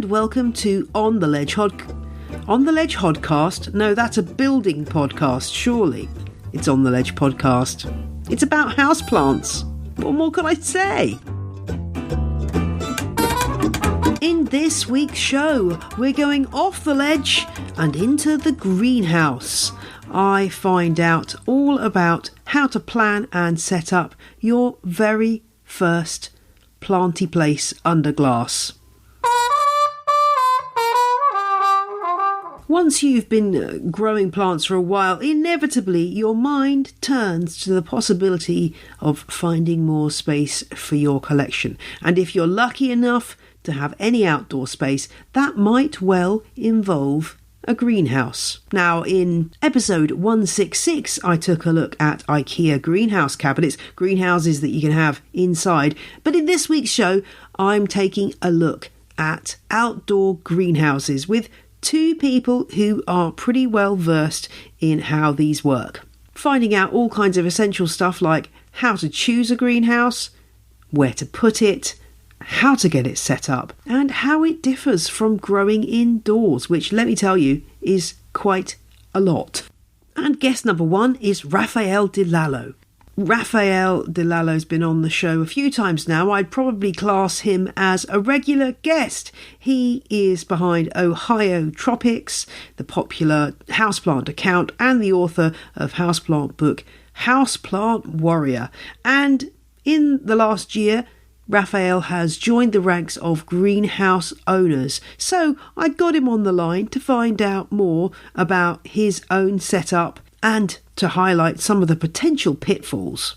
Welcome to On the Ledge Hodcast. No, that's a building podcast, surely. It's On the Ledge podcast. It's about houseplants. What more can I say? In this week's show, we're going off the ledge and into the greenhouse. I find out all about how to plan and set up your very first planty place under glass. Once you've been growing plants for a while, inevitably your mind turns to the possibility of finding more space for your collection. And if you're lucky enough to have any outdoor space, that might well involve a greenhouse. Now, in episode 166, I took a look at IKEA greenhouse cabinets, greenhouses that you can have inside. But in this week's show, I'm taking a look at outdoor greenhouses with two people who are pretty well versed in how these work. Finding out all kinds of essential stuff like how to choose a greenhouse, where to put it, how to get it set up, and how it differs from growing indoors, which, let me tell you, is quite a lot. And guest number one is Raffaelle de Lallo. Raffaelle de Lallo's been on the show a few times now. I'd probably class him as a regular guest. He is behind Ohio Tropics, the popular houseplant account, and the author of houseplant book Houseplant Warrior. And in the last year, Raffaelle has joined the ranks of greenhouse owners. So I got him on the line to find out more about his own setup and to highlight some of the potential pitfalls.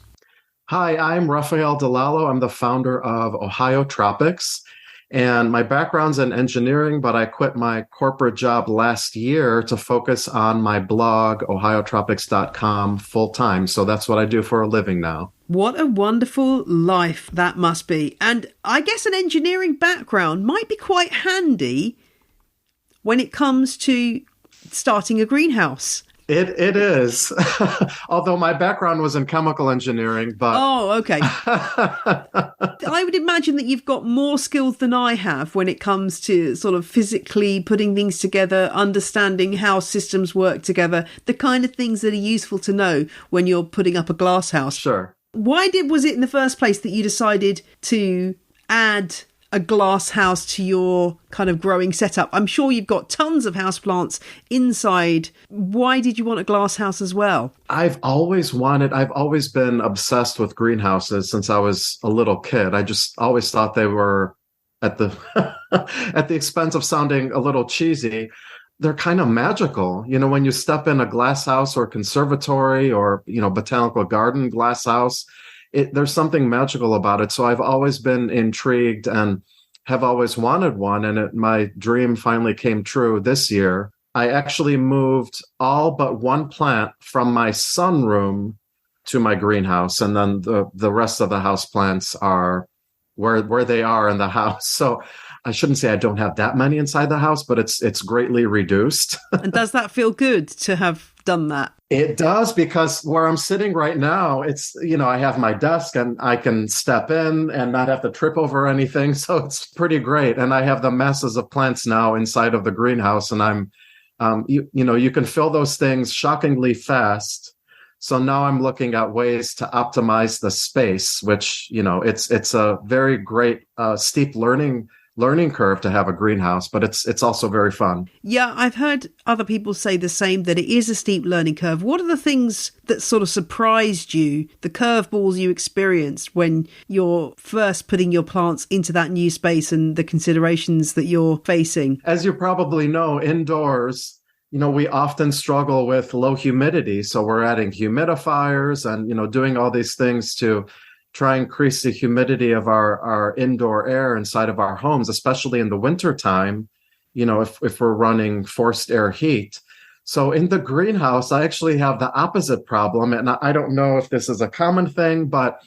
Hi, I'm Raffaelle de Lallo. I'm the founder of Ohio Tropics, and my background's in engineering, but I quit my corporate job last year to focus on my blog, ohiotropics.com, full-time. So that's what I do for a living now. What a wonderful life that must be. And I guess an engineering background might be quite handy when it comes to starting a greenhouse. It is, although my background was in chemical engineering, but... Oh, okay. I would imagine that you've got more skills than I have when it comes to sort of physically putting things together, understanding how systems work together, the kind of things that are useful to know when you're putting up a glass house. Sure. Why was it in the first place that you decided to add a glass house to your kind of growing setup? I'm sure you've got tons of houseplants inside. Why did you want a glass house as well? I've always been obsessed with greenhouses since I was a little kid. I just always thought they were at the at the expense of sounding a little cheesy. They're kind of magical. You know, when you step in a glass house or conservatory or, botanical garden glass house, there's something magical about it. So I've always been intrigued and have always wanted one. And my dream finally came true this year. I actually moved all but one plant from my sunroom to my greenhouse. And then the rest of the house plants are where they are in the house. So I shouldn't say I don't have that many inside the house, but it's greatly reduced. And does that feel good to have done that? It does, because where I'm sitting right now, it's, I have my desk and I can step in and not have to trip over anything. So it's pretty great. And I have the masses of plants now inside of the greenhouse, and I'm, you can fill those things shockingly fast. So now I'm looking at ways to optimize the space, which, it's a very great, steep learning curve to have a greenhouse, but it's also very fun. Yeah, I've heard other people say the same, that it is a steep learning curve. What are the things that sort of surprised you, the curveballs you experienced when you're first putting your plants into that new space and the considerations that you're facing? As you probably know, indoors, we often struggle with low humidity. So we're adding humidifiers and, doing all these things to try and increase the humidity of our indoor air inside of our homes, especially in the wintertime, if we're running forced air heat. So in the greenhouse, I actually have the opposite problem. And I don't know if this is a common thing, but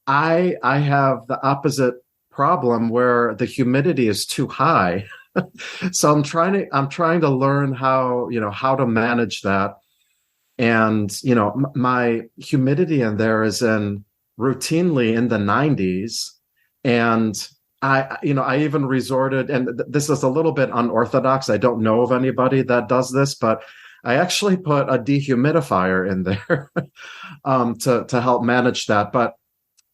I have the opposite problem where the humidity is too high. So I'm trying to learn how to manage that. And, my humidity in there is routinely in the 90s. And I even resorted, and this is a little bit unorthodox. I don't know of anybody that does this, but I actually put a dehumidifier in there to help manage that. But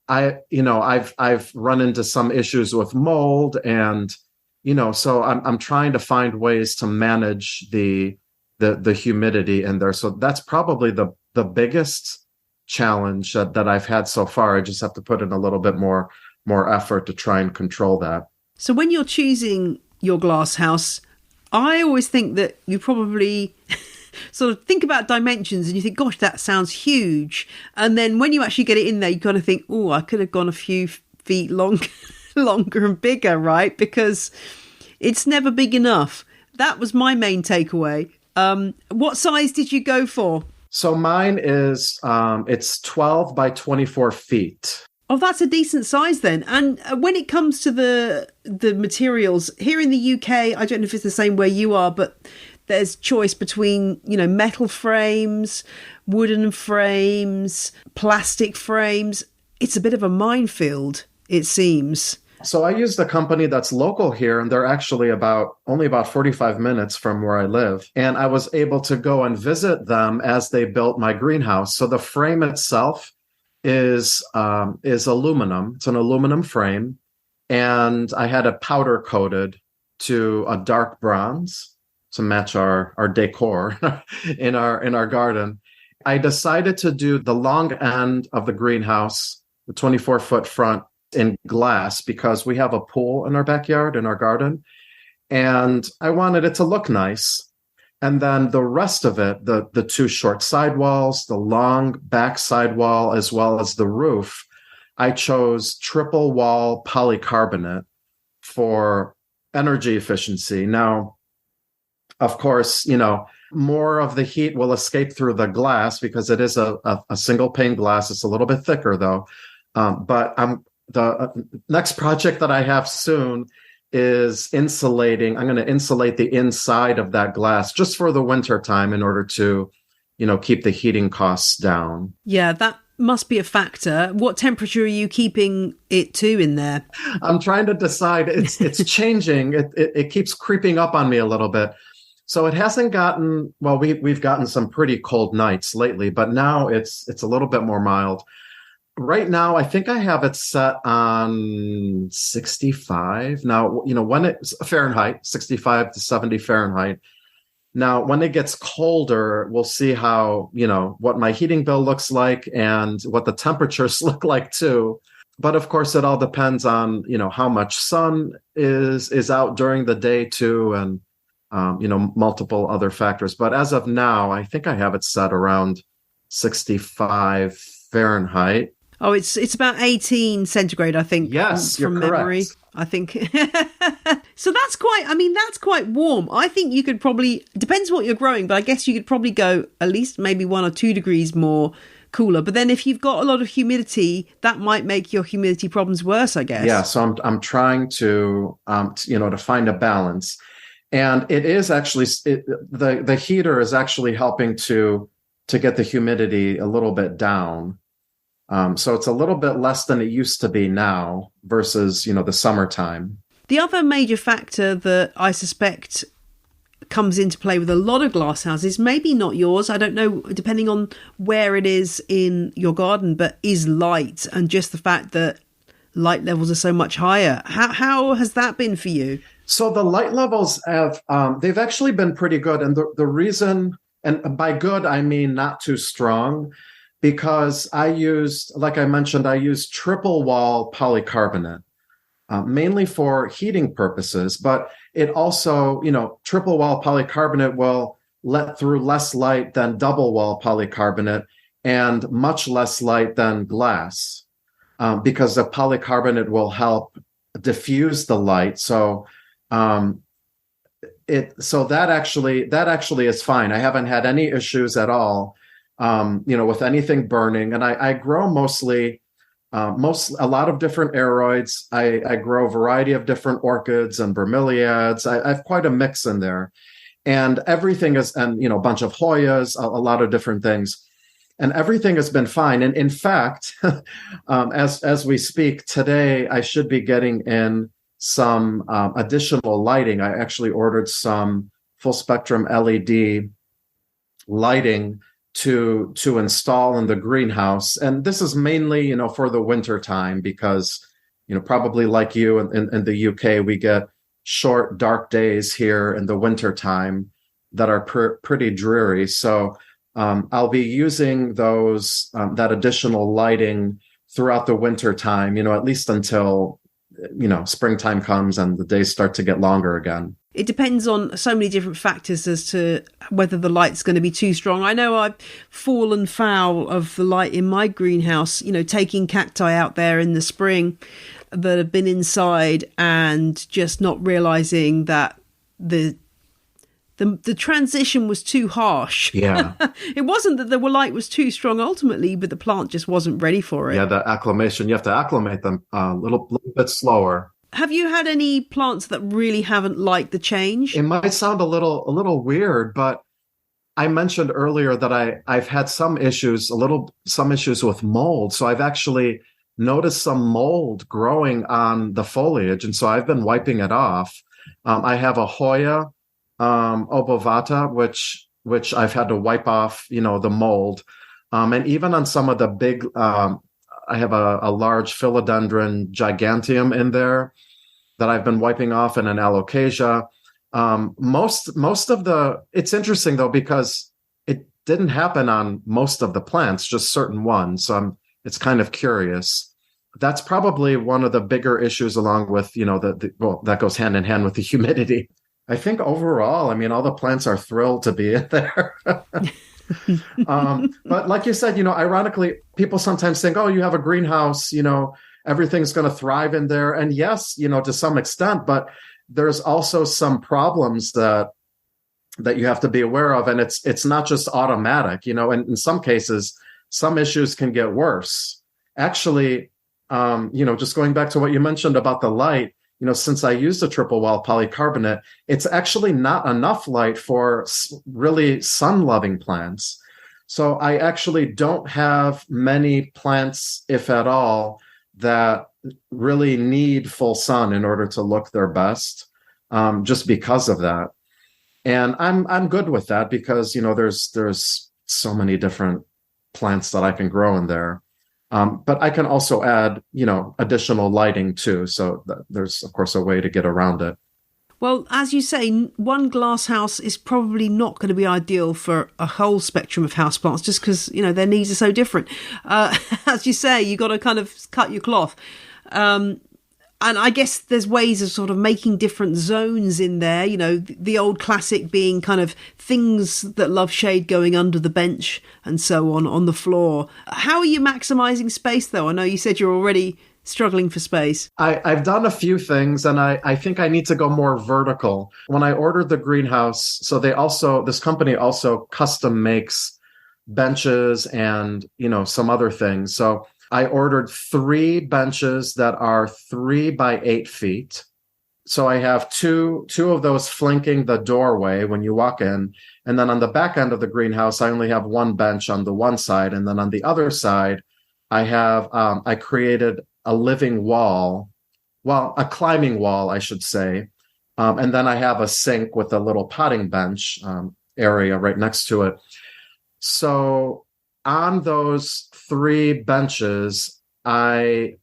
I've run into some issues with mold, and so I'm trying to find ways to manage the humidity in there. So that's probably the biggest challenge that I've had so far. I just have to put in a little bit more effort to try and control that. So when you're choosing your glass house, I always think that you probably sort of think about dimensions and you think, gosh, that sounds huge. And then when you actually get it in there, you kind of think, oh, I could have gone a few feet longer and bigger, right? Because it's never big enough. That was my main takeaway. What size did you go for? So mine is, it's 12 by 24 feet. Oh, that's a decent size then. And when it comes to the materials, here in the UK, I don't know if it's the same where you are, but there's choice between, metal frames, wooden frames, plastic frames. It's a bit of a minefield, it seems. So I used a company that's local here, and they're actually only about 45 minutes from where I live. And I was able to go and visit them as they built my greenhouse. So the frame itself is aluminum. It's an aluminum frame. And I had it powder coated to a dark bronze to match our decor in our garden. I decided to do the long end of the greenhouse, the 24-foot front, in glass because we have a pool in our backyard, in our garden. And I wanted it to look nice. And then the rest of it, the two short sidewalls, the long back sidewall, as well as the roof, I chose triple wall polycarbonate for energy efficiency. Now, of course, more of the heat will escape through the glass because it is a single pane glass. It's a little bit thicker though. But the next project that I have soon is insulating. I'm going to insulate the inside of that glass just for the winter time in order to, keep the heating costs down. Yeah, that must be a factor. What temperature are you keeping it to in there? I'm trying to decide. It's changing. It keeps creeping up on me a little bit. So it hasn't gotten, well, we've gotten some pretty cold nights lately, but now it's a little bit more mild. Right now, I think I have it set on 65. Now, when it's Fahrenheit, 65 to 70 Fahrenheit. Now, when it gets colder, we'll see how, what my heating bill looks like and what the temperatures look like too. But of course, it all depends on, how much sun is out during the day too, and, multiple other factors. But as of now, I think I have it set around 65 Fahrenheit. Oh, it's about 18 centigrade, I think. Yes, from you're memory, correct. I think. So that's quite warm. I think you could probably, depends what you're growing, but I guess you could probably go at least maybe 1 or 2 degrees more cooler. But then if you've got a lot of humidity, that might make your humidity problems worse, I guess. Yeah, so I'm trying to find a balance. And it is actually, the heater is actually helping to get the humidity a little bit down. So it's a little bit less than it used to be now versus, the summertime. The other major factor that I suspect comes into play with a lot of glass houses, maybe not yours, I don't know, depending on where it is in your garden, but is light, and just the fact that light levels are so much higher. How has that been for you? So the light levels they've actually been pretty good. And the reason, and by good, I mean not too strong, because like I mentioned, I used triple wall polycarbonate, mainly for heating purposes. But it also, triple wall polycarbonate will let through less light than double wall polycarbonate and much less light than glass, because the polycarbonate will help diffuse the light. So that actually is fine. I haven't had any issues at all, with anything burning. And I grow mostly A lot of different aeroids. I grow a variety of different orchids and bromeliads. I have quite a mix in there, and everything is, and a bunch of Hoyas, a lot of different things, and everything has been fine. And in fact, as we speak today, I should be getting in some additional lighting. I actually ordered some full spectrum LED lighting to install in the greenhouse, and this is mainly for the winter time, because probably like you in the UK, we get short dark days here in the winter time that are pretty dreary. So I'll be using those that additional lighting throughout the winter time, at least until springtime comes and the days start to get longer again. It depends on so many different factors as to whether the light's going to be too strong. I know I've fallen foul of the light in my greenhouse, taking cacti out there in the spring that have been inside and just not realizing that the transition was too harsh. Yeah. It wasn't that the light was too strong ultimately, but the plant just wasn't ready for it. Yeah, the acclimation, you have to acclimate them a little bit slower. Have you had any plants that really haven't liked the change? It might sound a little weird, but I mentioned earlier that I've had some issues with mold. So I've actually noticed some mold growing on the foliage, and so I've been wiping it off. I have a Hoya obovata, which I've had to wipe off, the mold, and even on some of the big. I have a large philodendron giganteum in there that I've been wiping off, and an alocasia. Most of it's interesting though, because it didn't happen on most of the plants, just certain ones. So it's kind of curious. That's probably one of the bigger issues, along with, that goes hand in hand with the humidity. I think overall, all the plants are thrilled to be in there. But like you said, ironically, people sometimes think, oh, you have a greenhouse, everything's going to thrive in there. And yes, to some extent, but there's also some problems that you have to be aware of. And it's not just automatic, and in some cases, some issues can get worse. Actually, just going back to what you mentioned about the light, since I use the triple wall polycarbonate, it's actually not enough light for really sun-loving plants. So I actually don't have many plants, if at all, that really need full sun in order to look their best, just because of that. And I'm good with that, because there's so many different plants that I can grow in there. But I can also add, additional lighting too. So there's, of course, a way to get around it. Well, as you say, one glass house is probably not going to be ideal for a whole spectrum of houseplants, just because, their needs are so different. As you say, you got to kind of cut your cloth. And I guess there's ways of sort of making different zones in there, the old classic being kind of things that love shade going under the bench and so on the floor. How are you maximizing space, though? I know you said you're already struggling for space. I've done a few things, and I think I need to go more vertical. When I ordered the greenhouse, so this company also custom makes benches and, some other things. So I ordered 3 benches that are 3 by 8 feet. So I have two of those flanking the doorway when you walk in. And then on the back end of the greenhouse, I only have 1 bench on the one side. And then on the other side, I created a living wall, a climbing wall, I should say. And then I have a sink with a little potting bench area right next to it. So on those 3 benches, I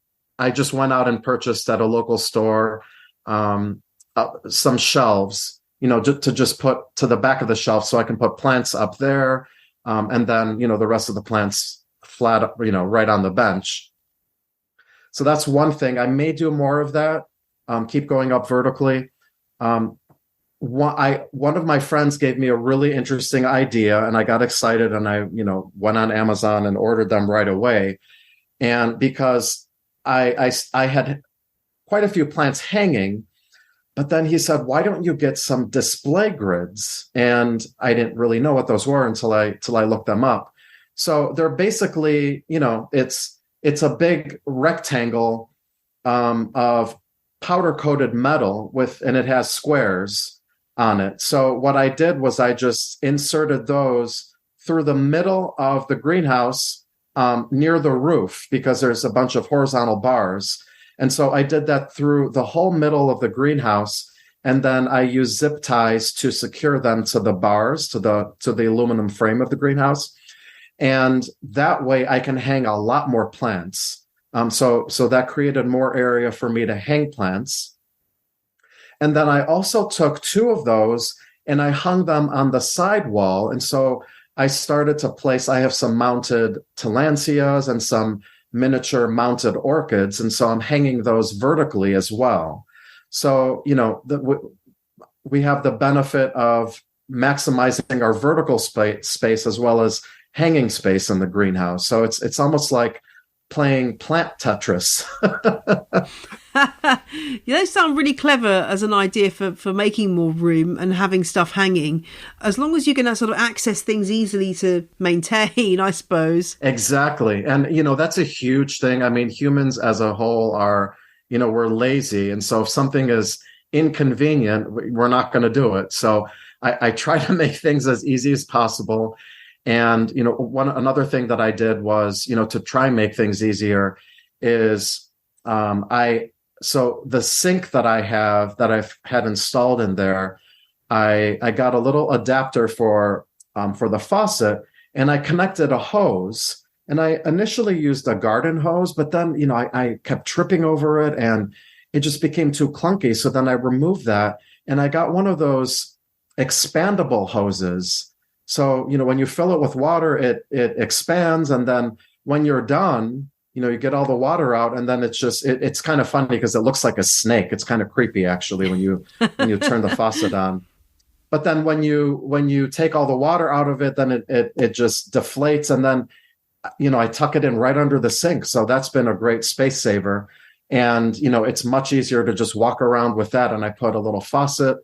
just went out and purchased at a local store some shelves, to just put to the back of the shelf, so I can put plants up there, and then the rest of the plants flat, right on the bench. So that's one thing. I may do more of that. Keep going up vertically. One of my friends gave me a really interesting idea, and I got excited, and I, went on Amazon and ordered them right away. And because I had quite a few plants hanging, but then he said, why don't you get some display grids? And I didn't really know what those were until I looked them up. So they're basically, it's it's a big rectangle of powder coated metal and it has squares on it. So what I did was I just inserted those through the middle of the greenhouse near the roof because there's a bunch of horizontal bars. And so I did that through the whole middle of the greenhouse. And then I used zip ties to secure them to the bars, to the aluminum frame of the greenhouse. And that way I can hang a lot more plants. So that created more area for me to hang plants. And then I also took two of those and I hung them on the side wall. And so I started to place, I have some mounted tillandsias and some miniature mounted orchids. And so I'm hanging those vertically as well. So, we have the benefit of maximizing our vertical space as well as hanging space in the greenhouse. So it's almost like playing plant Tetris. They sound really clever as an idea for making more room and having stuff hanging, as long as you can sort of access things easily to maintain, I suppose. Exactly. And, that's a huge thing. I mean, humans as a whole are, we're lazy. And so if something is inconvenient, we're not going to do it. So I try to make things as easy as possible. And, another thing that I did was, to try and make things easier is so the sink that I've had installed in there, I got a little adapter for the faucet and I connected a hose. And I initially used a garden hose, but then, I kept tripping over it and it just became too clunky. So then I removed that and I got one of those expandable hoses. So, when you fill it with water, it expands. And then when you're done, you get all the water out and then it's kind of funny because it looks like a snake. It's kind of creepy actually when you turn the faucet on. But then when you take all the water out of it, then it just deflates. And then, I tuck it in right under the sink. So that's been a great space saver. And, it's much easier to just walk around with that. And I put a little faucet,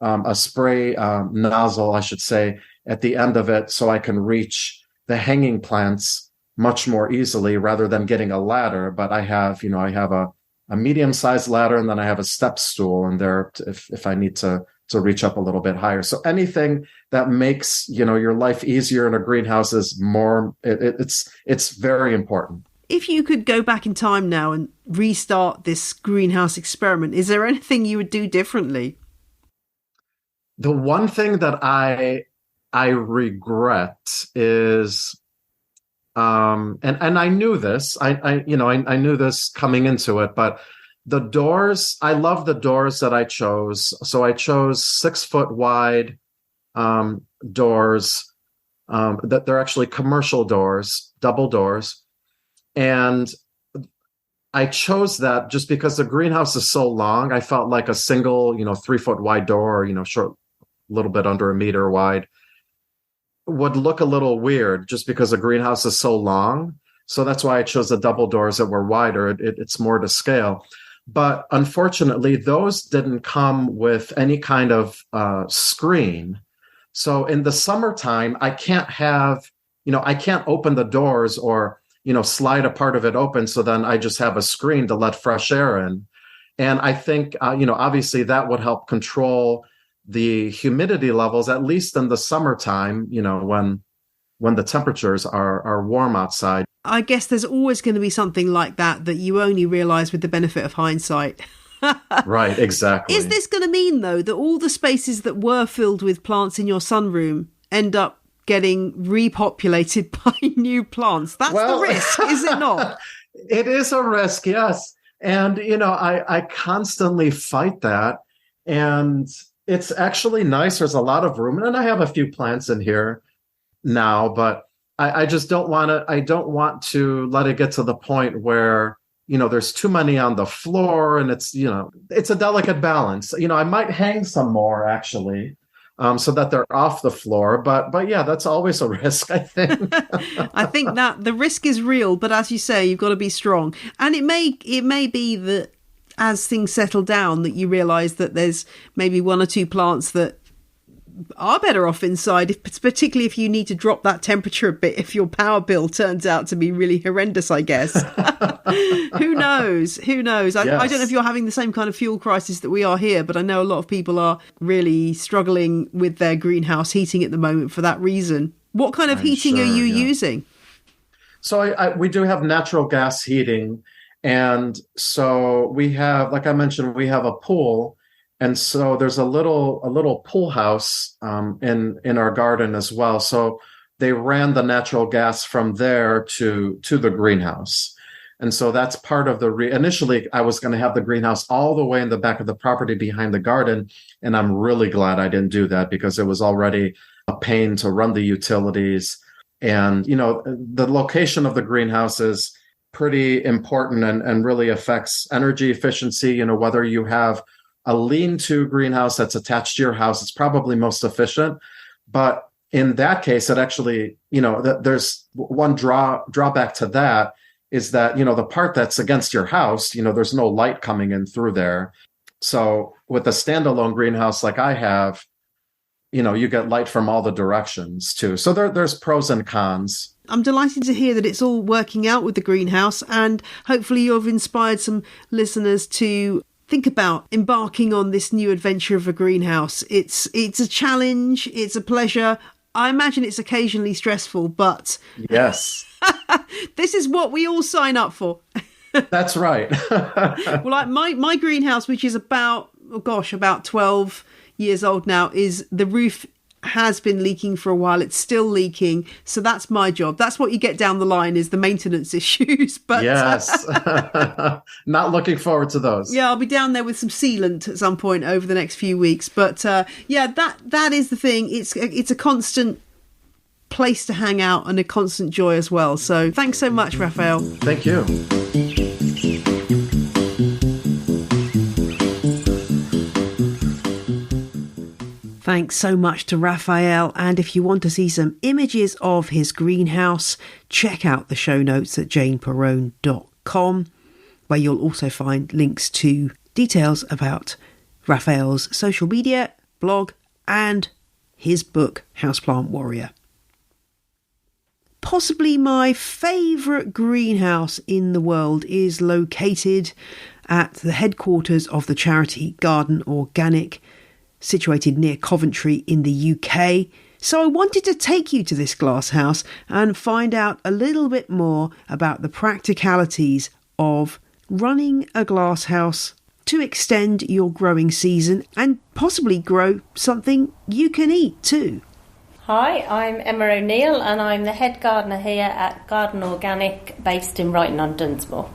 a spray nozzle, I should say, at the end of it so I can reach the hanging plants much more easily rather than getting a ladder. But I have a medium-sized ladder and then I have a step stool in there if I need to reach up a little bit higher. So anything that makes, your life easier in a greenhouse is more, it's very important. If you could go back in time now and restart this greenhouse experiment, is there anything you would do differently? The one thing that I regret is, and I knew this, I knew this coming into it, but the doors, I love the doors that I chose. So I chose 6-foot wide doors that they're actually commercial doors, double doors. And I chose that just because the greenhouse is so long. I felt like a single, 3-foot wide door, short, a little bit under a meter wide would look a little weird just because the greenhouse is so long. So that's why I chose the double doors that were wider. It's more to scale. But unfortunately, those didn't come with any kind of screen. So in the summertime, I can't I can't open the doors or, slide a part of it open. So then I just have a screen to let fresh air in. And I think, obviously that would help control the humidity levels, at least in the summertime, when the temperatures are warm outside. I guess there's always going to be something like that you only realize with the benefit of hindsight. Right, exactly. Is this going to mean, though, that all the spaces that were filled with plants in your sunroom end up getting repopulated by new plants? That's the risk, is it not? It is a risk, yes. And, I constantly fight that. And it's actually nice. There's a lot of room. And I have a few plants in here now, but I just don't want to, I don't want to let it get to the point where, there's too many on the floor and it's a delicate balance. I might hang some more actually, so that they're off the floor. But yeah, that's always a risk, I think. I think that the risk is real, but as you say, you've got to be strong. And it may be that as things settle down that you realize that there's maybe one or two plants that are better off inside, particularly if you need to drop that temperature a bit, if your power bill turns out to be really horrendous, I guess. Who knows? I don't know if you're having the same kind of fuel crisis that we are here, but I know a lot of people are really struggling with their greenhouse heating at the moment for that reason. What kind of heating are you using? So we do have natural gas heating. And so we have, like I mentioned, we have a pool. And so there's a little pool house in our garden as well. So they ran the natural gas from there to the greenhouse. And so that's part of initially I was going to have the greenhouse all the way in the back of the property behind the garden. And I'm really glad I didn't do that because it was already a pain to run the utilities. And, the location of the greenhouse is pretty important and really affects energy efficiency. Whether you have a lean-to greenhouse that's attached to your house, it's probably most efficient. But in that case, it actually, there's one drawback to that is that, the part that's against your house, there's no light coming in through there. So with a standalone greenhouse like I have, you get light from all the directions too. So there's pros and cons. I'm delighted to hear that it's all working out with the greenhouse, and hopefully you've inspired some listeners to think about embarking on this new adventure of a greenhouse. It's a challenge, it's a pleasure. I imagine it's occasionally stressful, but yes, this is what we all sign up for. That's right. Well, like my greenhouse, which is about 12 years old now, is the roof has been leaking for a while. It's still leaking. So that's my job. That's what you get down the line, is the maintenance issues. But yes, not looking forward to those. Yeah, I'll be down there with some sealant at some point over the next few weeks. But that is the thing. It's a constant place to hang out and a constant joy as well. So thanks so much, Raffaelle. Thank you. Thanks so much to Raffaelle, and if you want to see some images of his greenhouse, check out the show notes at janeperrone.com, where you'll also find links to details about Raffaelle's social media, blog, and his book, Houseplant Warrior. Possibly my favourite greenhouse in the world is located at the headquarters of the charity Garden Organic, situated near Coventry in the UK. So I wanted to take you to this glass house and find out a little bit more about the practicalities of running a glass house to extend your growing season and possibly grow something you can eat too. Hi, I'm Emma O'Neill and I'm the head gardener here at Garden Organic, based in Brighton on Dunsmore.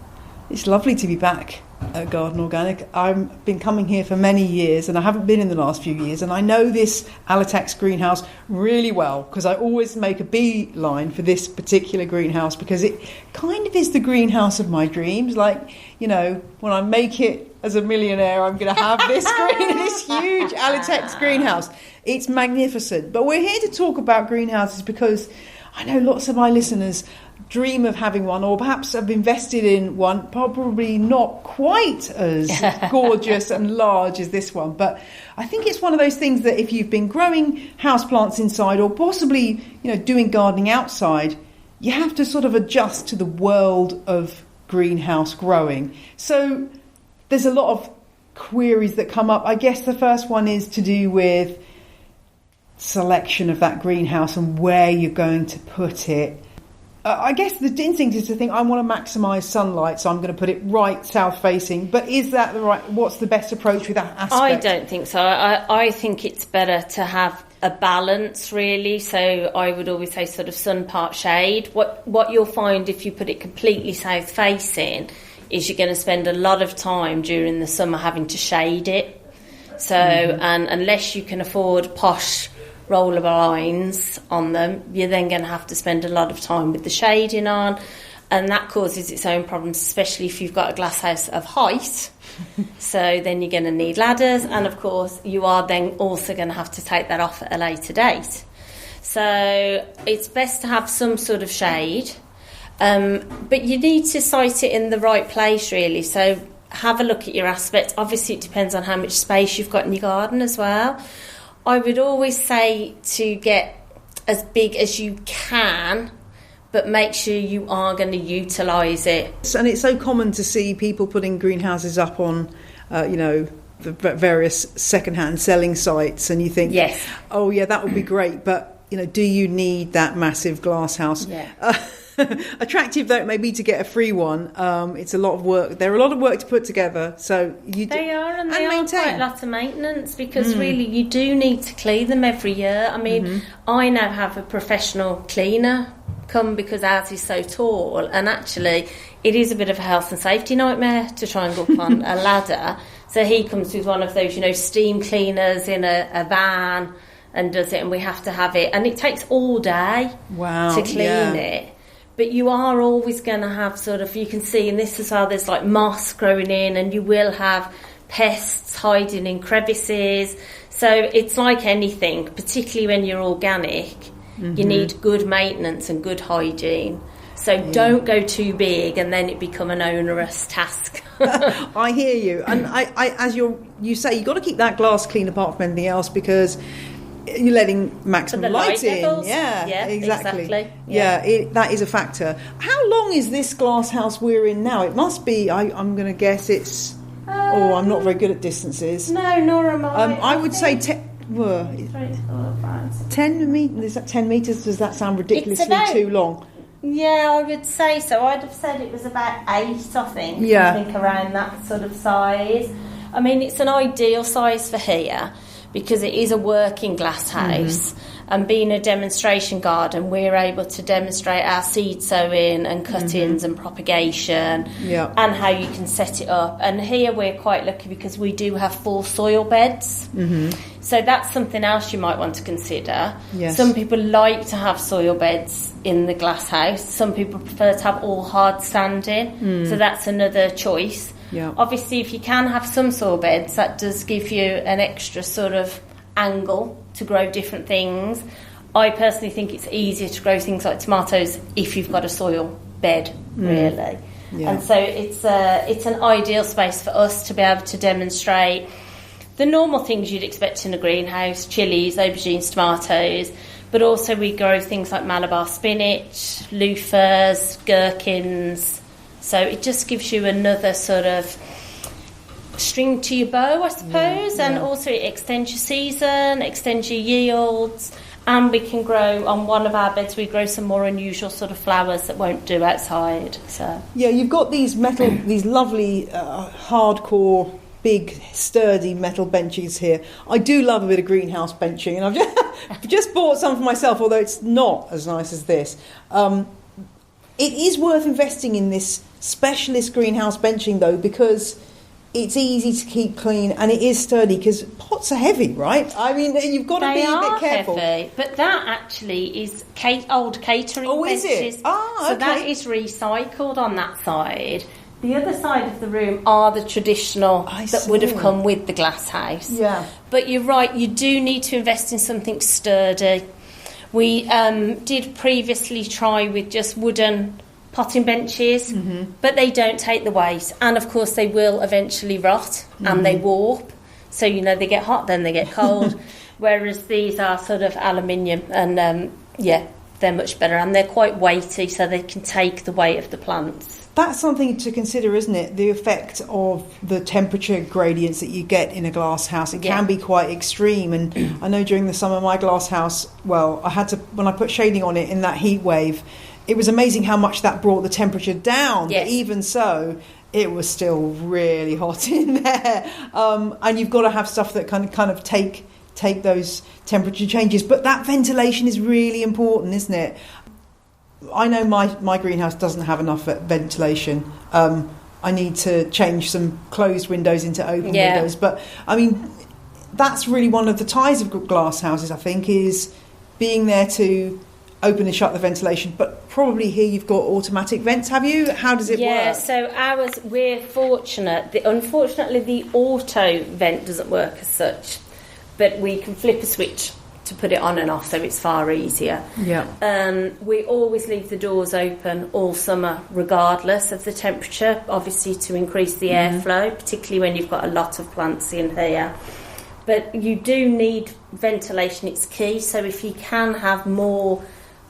It's lovely to be back at Garden Organic. I've been coming here for many years and I haven't been in the last few years, and I know this Alitex greenhouse really well because I always make a beeline for this particular greenhouse because it kind of is the greenhouse of my dreams. Like, when I make it as a millionaire, I'm going to have this huge Alitex greenhouse. It's magnificent. But we're here to talk about greenhouses because I know lots of my listeners dream of having one, or perhaps have invested in one, probably not quite as gorgeous and large as this one. But I think it's one of those things that if you've been growing houseplants inside, or possibly, doing gardening outside, you have to sort of adjust to the world of greenhouse growing. So there's a lot of queries that come up. I guess the first one is to do with selection of that greenhouse and where you're going to put it. I guess the instinct is to think I want to maximise sunlight, so I'm going to put it right south facing. But is that what's the best approach with that aspect? I don't think so. I think it's better to have a balance, really. So I would always say sort of sun part shade. What you'll find if you put it completely south facing is you're going to spend a lot of time during the summer having to shade it. So and unless you can afford posh roller blinds on them, you're then going to have to spend a lot of time with the shading on, and that causes its own problems, especially if you've got a glass house of height. So then you're going to need ladders, and of course you are then also going to have to take that off at a later date. So it's best to have some sort of shade, but you need to site it in the right place, really. So have a look at your aspects. Obviously it depends on how much space you've got in your garden as well. I would always say to get as big as you can, but make sure you are going to utilise it. And it's so common to see people putting greenhouses up on, the various second-hand selling sites, and you think, yes, oh yeah, that would be great, but do you need that massive glass house? Yeah. Attractive though it may be to get a free one, it's a lot of work. They're a lot of work to put together, so they are maintain. Quite a lot of maintenance, because really you do need to clean them every year. I mean, I now have a professional cleaner come, because ours is so tall, and actually it is a bit of a health and safety nightmare to try and go up on a ladder. So he comes with one of those steam cleaners in a van and does it, and we have to have it, and it takes all day to clean it. But you are always going to have you can see in this as well, there's like moss growing in, and you will have pests hiding in crevices. So it's like anything, particularly when you're organic, you need good maintenance and good hygiene. So don't go too big and then it become an onerous task. I hear you. And I as you say, you've got to keep that glass clean apart from anything else, because you're letting maximum light in. Yeah, exactly. That is a factor. How long is this glass house we're in now? It must be, I'm going to guess it's... I'm not very good at distances. No, nor am I. I would say 10 metres. Is that 10 metres? Does that sound ridiculously too long? Yeah, I would say so. I'd have said it was about 8, I think. Yeah. I think around that sort of size. I mean, it's an ideal size for here, because it is a working glass house, and being a demonstration garden, we're able to demonstrate our seed sowing and cuttings and propagation, and how you can set it up. And here we're quite lucky because we do have 4 soil beds, so that's something else you might want to consider. Yes. Some people like to have soil beds in the glass house. Some people prefer to have all hard standing, so that's another choice. Yeah. Obviously, if you can have some soil beds, that does give you an extra sort of angle to grow different things. I personally think it's easier to grow things like tomatoes if you've got a soil bed, really. Yeah. And so it's an ideal space for us to be able to demonstrate the normal things you'd expect in a greenhouse: chilies, aubergines, tomatoes. But also we grow things like Malabar spinach, loofahs, gherkins. So it just gives you another sort of string to your bow, I suppose, and also it extends your season, extends your yields, and we can grow on one of our beds. We grow some more unusual sort of flowers that won't do outside. So you've got these lovely hardcore, big, sturdy metal benches here. I do love a bit of greenhouse benching, and I've just bought some for myself, although it's not as nice as this. It is worth investing in this specialist greenhouse benching, though, because it's easy to keep clean and it is sturdy, because pots are heavy, right? I mean, you've got to be a bit careful. Heavy, but that actually is old catering benches. Is it? So that is recycled on that side. The other side of the room are the traditional that would have come with the glass house. Yeah. But you're right, you do need to invest in something sturdy. We did previously try with just wooden potting benches, but they don't take the weight, and of course they will eventually rot and they warp, so they get hot, then they get cold. Whereas these are sort of aluminium, and they're much better, and they're quite weighty, so they can take the weight of the plants. That's something to consider, isn't it? The effect of the temperature gradients that you get in a glass house. It can be quite extreme, and I know during the summer my glass house, I had to, when I put shading on it in that heat wave, it was amazing how much that brought the temperature down. Yes. But even so, it was still really hot in there. And you've got to have stuff that kind of take those temperature changes. But that ventilation is really important, isn't it? I know my greenhouse doesn't have enough ventilation. I need to change some closed windows into open windows. But, I mean, that's really one of the ties of glass houses, I think, is being there to open and shut the ventilation. But probably here you've got automatic vents, have you? How does it work? Yeah, so ours, we're fortunate. Unfortunately, the auto vent doesn't work as such, but we can flip a switch to put it on and off, so it's far easier. Yeah. We always leave the doors open all summer, regardless of the temperature, obviously to increase the airflow, particularly when you've got a lot of plants in here. But you do need ventilation, it's key. So if you can have more,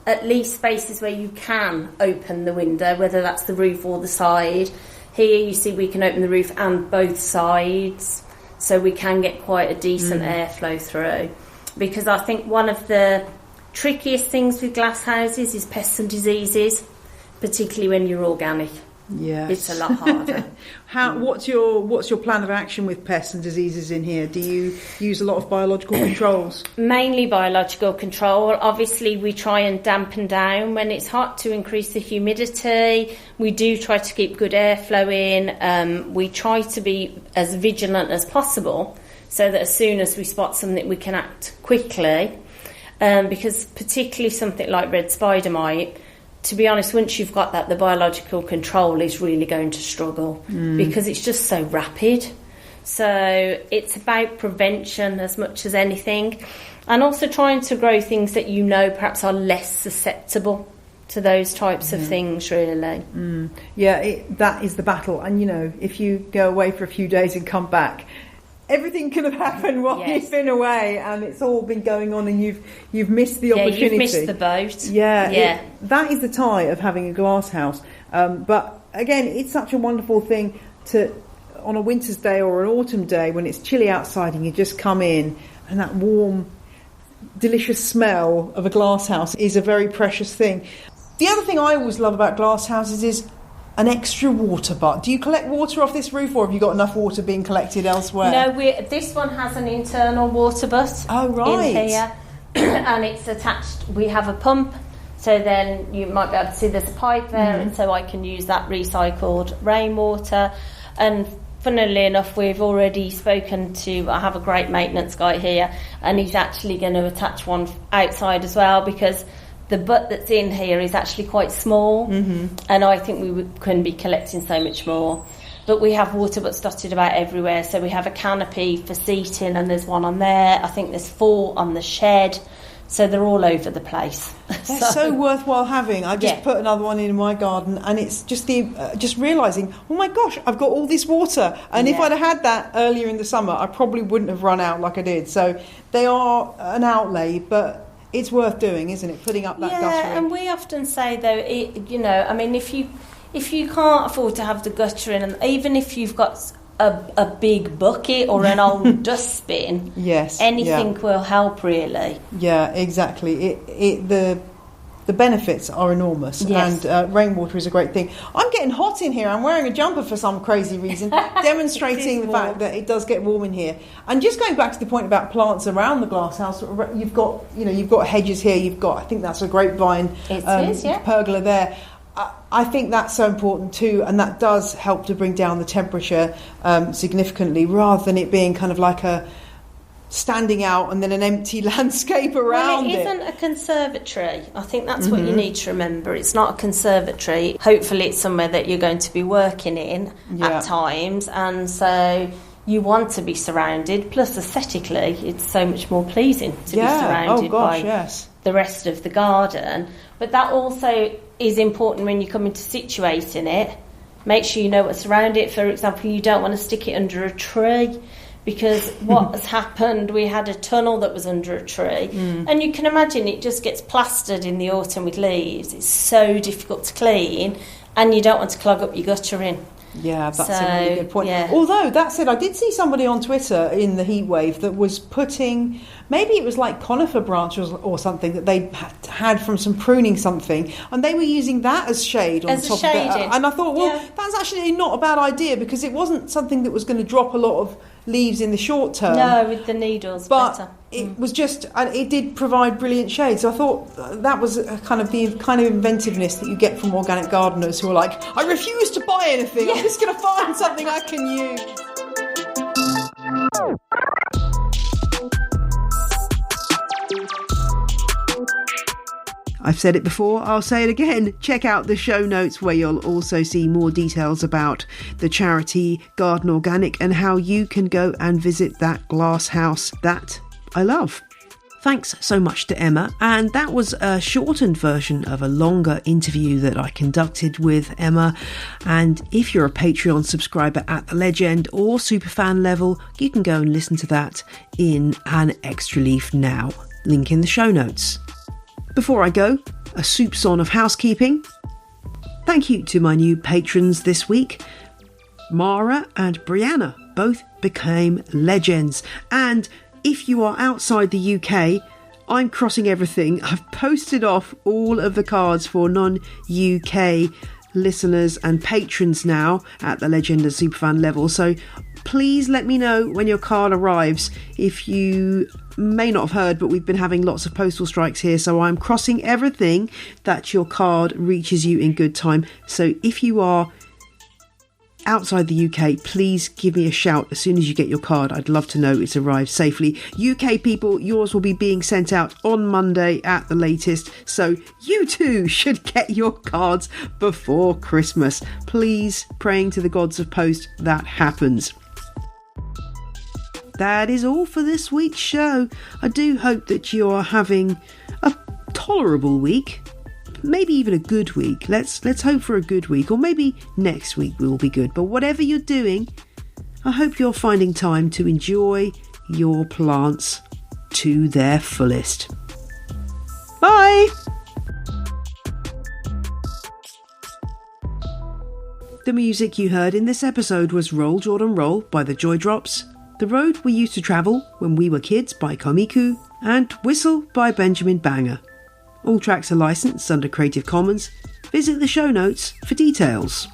at least spaces where you can open the window, whether that's the roof or the side. Here you see we can open the roof and both sides, so we can get quite a decent airflow through. Because I think one of the trickiest things with glass houses is pests and diseases, particularly when you're organic. Yes. It's a lot harder. What's your plan of action with pests and diseases in here? Do you use a lot of biological controls? Mainly biological control. Obviously, we try and dampen down when it's hot to increase the humidity. We do try to keep good airflow in. We try to be as vigilant as possible so that as soon as we spot something, we can act quickly. Because particularly something like red spider mite, to be honest, once you've got that, the biological control is really going to struggle because it's just so rapid. So it's about prevention as much as anything, and also trying to grow things that you know perhaps are less susceptible to those types of things, really. Yeah, that is the battle. And, you know, if you go away for a few days and come back, everything could have happened while you've been away, and it's all been going on, and you've missed the opportunity. You've missed the boat. Yeah. That is the tie of having a glass house. But again, it's such a wonderful thing to, on a winter's day or an autumn day when it's chilly outside and you just come in, and that warm, delicious smell of a glass house is a very precious thing. The other thing I always love about glass houses is an extra water butt. Do you collect water off this roof, or have you got enough water being collected elsewhere? No, this one has an internal water butt in here, and it's attached. We have a pump, so then you might be able to see there's a pipe there, and so I can use that recycled rainwater. And funnily enough, we've already spoken to, I have a great maintenance guy here, and he's actually going to attach one outside as well, because the butt that's in here is actually quite small, and I think we can be collecting so much more. But we have water butts dotted about everywhere, so we have a canopy for seating, and there's one on there. I think there's 4 on the shed, so they're all over the place. They're so worthwhile having. I just put another one in my garden, and it's just just realising, oh my gosh, I've got all this water, and if I'd have had that earlier in the summer, I probably wouldn't have run out like I did. So they are an outlay, but it's worth doing, isn't it? Putting up that guttering. Yeah, and we often say though, I mean, if you can't afford to have the guttering, and even if you've got a big bucket or an old dustbin, anything will help, really. Yeah, exactly. The benefits are enormous, and rainwater is a great thing. I'm getting hot in here. I'm wearing a jumper for some crazy reason, demonstrating the fact that it does get warm in here. And just going back to the point about plants around the glass house, you've got hedges here. I think that's a grapevine pergola there. I think that's so important too, and that does help to bring down the temperature significantly, rather than it being kind of like a standing out and then an empty landscape around it. Well, it isn't a conservatory. I think that's what you need to remember. It's not a conservatory. Hopefully it's somewhere that you're going to be working in at times, and so you want to be surrounded. Plus, aesthetically, it's so much more pleasing to be surrounded by the rest of the garden. But that also is important when you come into situating it. Make sure you know what's around it. For example, you don't want to stick it under a tree, because what has happened, we had a tunnel that was under a tree, and you can imagine it just gets plastered in the autumn with leaves. It's so difficult to clean, and you don't want to clog up your guttering. Yeah, that's a really good point. Yeah. Although, that said, I did see somebody on Twitter in the heat wave that was putting, maybe it was like conifer branches or something that they had from some pruning something, and they were using that as shade on top of it. And I thought, well, that's actually not a bad idea, because it wasn't something that was going to drop a lot of leaves in the short term. No, with the needles, but it was just, and it did provide brilliant shade. So I thought that was kind of the kind of inventiveness that you get from organic gardeners who are like, I refuse to buy anything. I'm just going to find something I can use. I've said it before, I'll say it again. Check out the show notes, where you'll also see more details about the charity Garden Organic and how you can go and visit that glass house that I love. Thanks so much to Emma, and that was a shortened version of a longer interview that I conducted with Emma. And if you're a Patreon subscriber at the Legend or Superfan level, you can go and listen to that in an extra leaf now. Link in the show notes. Before I go, a soupçon of housekeeping. Thank you to my new patrons this week. Mara and Brianna both became legends, and if you are outside the UK, I'm crossing everything. I've posted off all of the cards for non-UK listeners and patrons now at the Legend and Superfan level, so please let me know when your card arrives. If you may not have heard, but we've been having lots of postal strikes here, so I'm crossing everything that your card reaches you in good time. So if you are outside the UK, please give me a shout as soon as you get your card. I'd love to know it's arrived safely. UK people, yours will be being sent out on Monday at the latest, so you too should get your cards before Christmas. Please, praying to the gods of post that happens. That is all for this week's show. I do hope that you are having a tolerable week. Maybe even a good week. Let's hope for a good week, or maybe next week will be good. But whatever you're doing, I hope you're finding time to enjoy your plants to their fullest. Bye! The music you heard in this episode was Roll Jordan Roll by the Joy Drops, The Road We Used to Travel When We Were Kids by Komiku, and Whistle by Benjamin Banger. All tracks are licensed under Creative Commons. Visit the show notes for details.